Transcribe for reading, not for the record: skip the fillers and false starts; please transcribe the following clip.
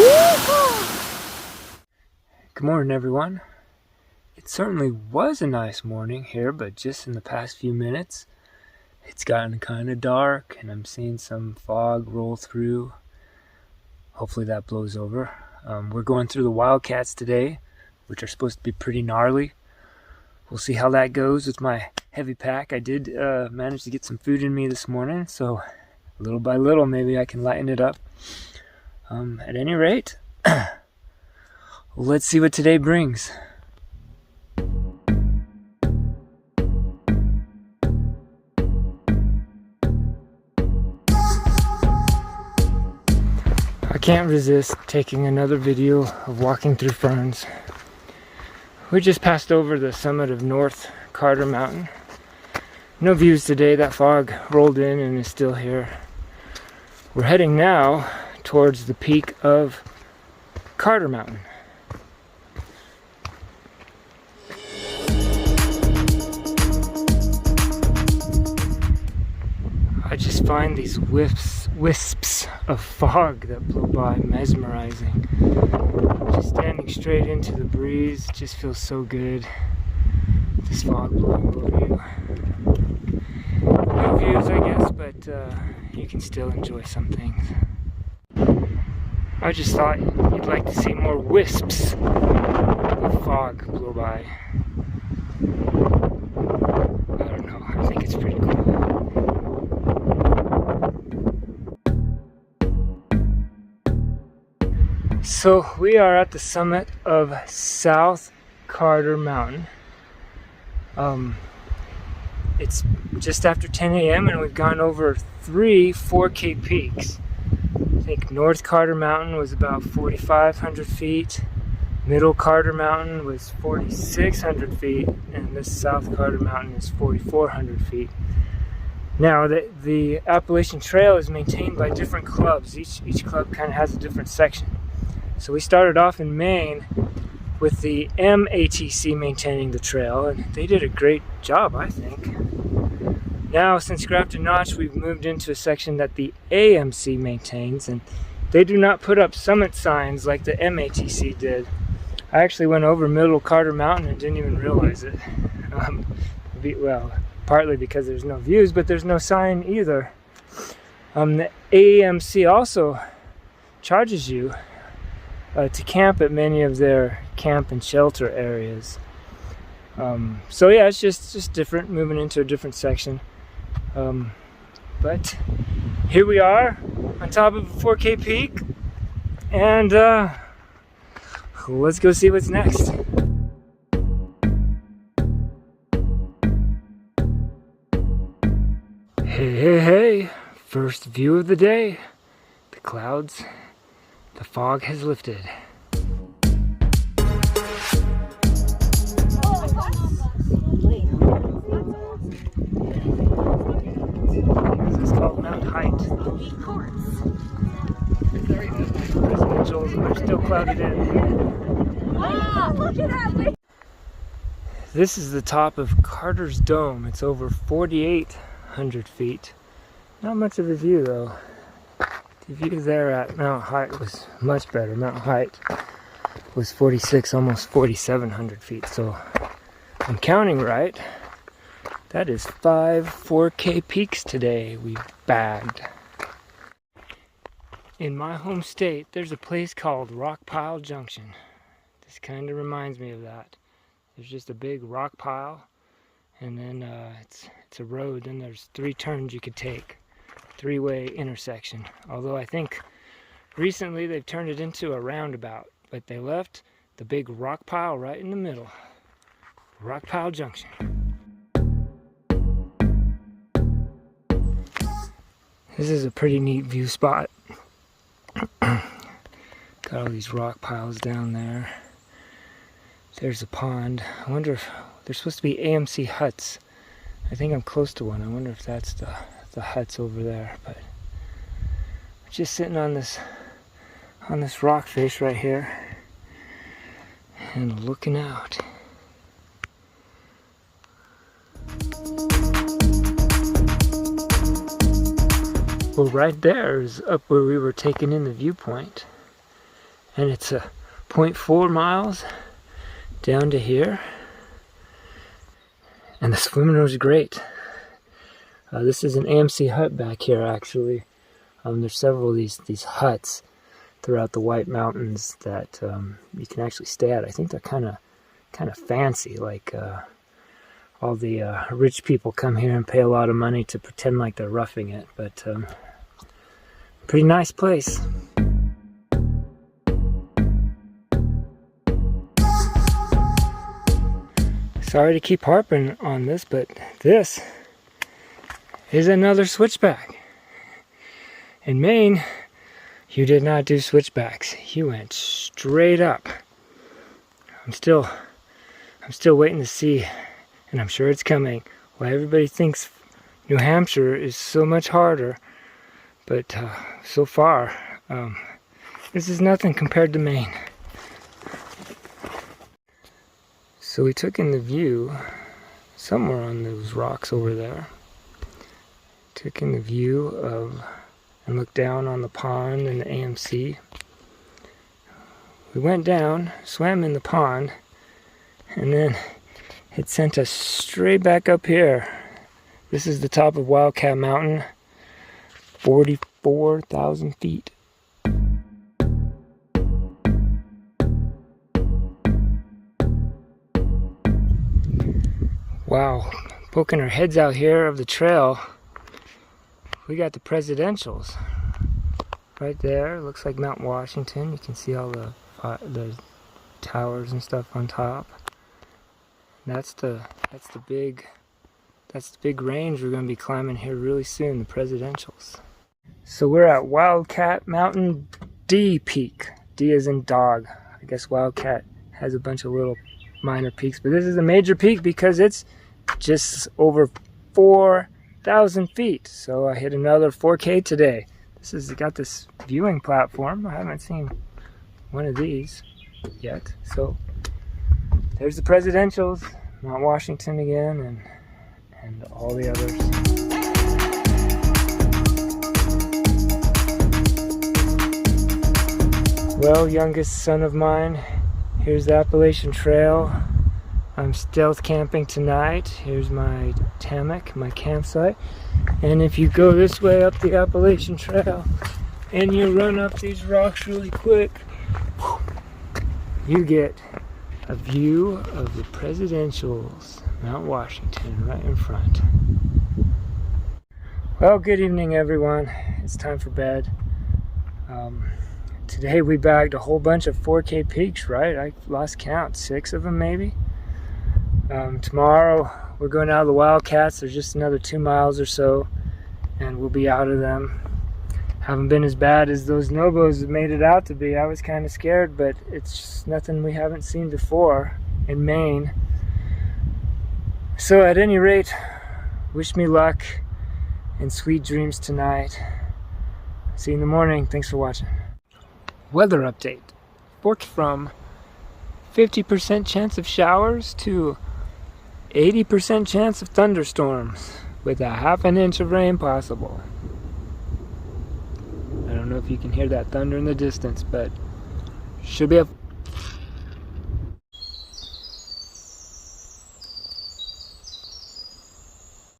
Good morning, everyone. It certainly was a nice morning here, but just in the past few minutes, it's gotten kind of dark and I'm seeing some fog roll through. Hopefully that blows over. We're going through the wildcats today, which are supposed to be pretty gnarly. We'll see how that goes with my heavy pack. I did manage to get some food in me this morning, so little by little maybe I can lighten it up. At any rate, let's see what today brings. I can't resist taking another video of walking through ferns. We just passed over the summit of North Carter Mountain. No views today, that fog rolled in and is still here. We're heading now towards the peak of Carter Mountain. I just find these wisps of fog that blow by mesmerizing. Just standing straight into the breeze just feels so good. This fog blowing over you. No views, I guess, but you can still enjoy some things. I just thought you'd like to see more wisps of fog blow by. I don't know, I think it's pretty cool. So we are at the summit of South Carter Mountain. It's just after 10 a.m. and we've gone over 3 4K peaks. I think North Carter Mountain was about 4,500 feet. Middle Carter Mountain was 4,600 feet. And this South Carter Mountain is 4,400 feet. Now, the Appalachian Trail is maintained by different clubs. Each club kind of has a different section. So we started off in Maine with the MATC maintaining the trail, and they did a great job, I think. Now, since Grafton Notch, we've moved into a section that the AMC maintains, and they do not put up summit signs like the MATC did. I actually went over Middle Carter Mountain and didn't even realize it. Well, partly because there's no views, but there's no sign either. The AMC also charges you to camp at many of their camp and shelter areas. So yeah, it's just different, moving into a different section. But here we are on top of a 4K peak, and let's go see what's next. Hey, first view of the day. The clouds, the fog has lifted. This is called Mount Height. Residentials are still clouded in. Wow, look at that! This is the top of Carter's Dome. It's over 4,800 feet. Not much of a view though. The view there at Mount Height was much better. Mount Height was 46, almost 4,700 feet. So I'm counting right. That is 5 4K peaks today we've bagged. In my home state, there's a place called Rock Pile Junction. This kind of reminds me of that. There's just a big rock pile, and then it's a road. Then there's 3 turns you could take. 3-way intersection. Although I think recently they've turned it into a roundabout, but they left the big rock pile right in the middle. Rock Pile Junction. This is a pretty neat view spot. Got all these rock piles down there. There's a pond. I wonder if there's supposed to be AMC huts. I think I'm close to one. I wonder if that's the huts over there. But we're just sitting on this rock face right here and looking out. Well, right there is up where we were taking in the viewpoint. and it's a 0.4 miles down to here. And the swimming was great. This is an AMC hut back here, actually. There's several of these huts throughout the White Mountains that you can actually stay at. I think they're kind of fancy. Like all the rich people come here and pay a lot of money to pretend like they're roughing it. But pretty nice place. Sorry to keep harping on this, but this is another switchback. In Maine, you did not do switchbacks. You went straight up. I'm still waiting to see, and I'm sure it's coming, why everybody thinks New Hampshire is so much harder. But so far, this is nothing compared to Maine. So we took in the view somewhere on those rocks over there. Took in the view of and looked down on the pond and the AMC. We went down, swam in the pond, and then it sent us straight back up here. This is the top of Wildcat Mountain, 44,000 feet. Wow, poking our heads out here of the trail, we got the presidentials right there. Looks like Mount Washington. You can see all the towers and stuff on top. That's the big range we're going to be climbing here really soon, the presidentials. So we're at Wildcat Mountain D Peak. D as in dog. I guess Wildcat has a bunch of little minor peaks, but this is a major peak because it's just over 4,000 feet. So I hit another 4K today. This has got this viewing platform. I haven't seen one of these yet. So there's the presidentials, Mount Washington again, and all the others. Well, youngest son of mine, here's the Appalachian Trail. I'm stealth camping tonight. Here's my hammock, my campsite. And if you go this way up the Appalachian Trail and you run up these rocks really quick, you get a view of the presidentials, Mount Washington, right in front. Well, good evening, everyone. It's time for bed. Today we bagged a whole bunch of 4K peaks, right? I lost count, 6 of them maybe. Tomorrow we're going out of the Wildcats. There's just another 2 miles or so and we'll be out of them. Haven't been as bad as those Nobos have made it out to be. I was kind of scared, but it's just nothing we haven't seen before in Maine. So at any rate, wish me luck and sweet dreams tonight. See you in the morning. Thanks for watching. Weather update. From 50% chance of showers to 80% chance of thunderstorms with a ½ inch of rain possible. I don't know if you can hear that thunder in the distance, but should be a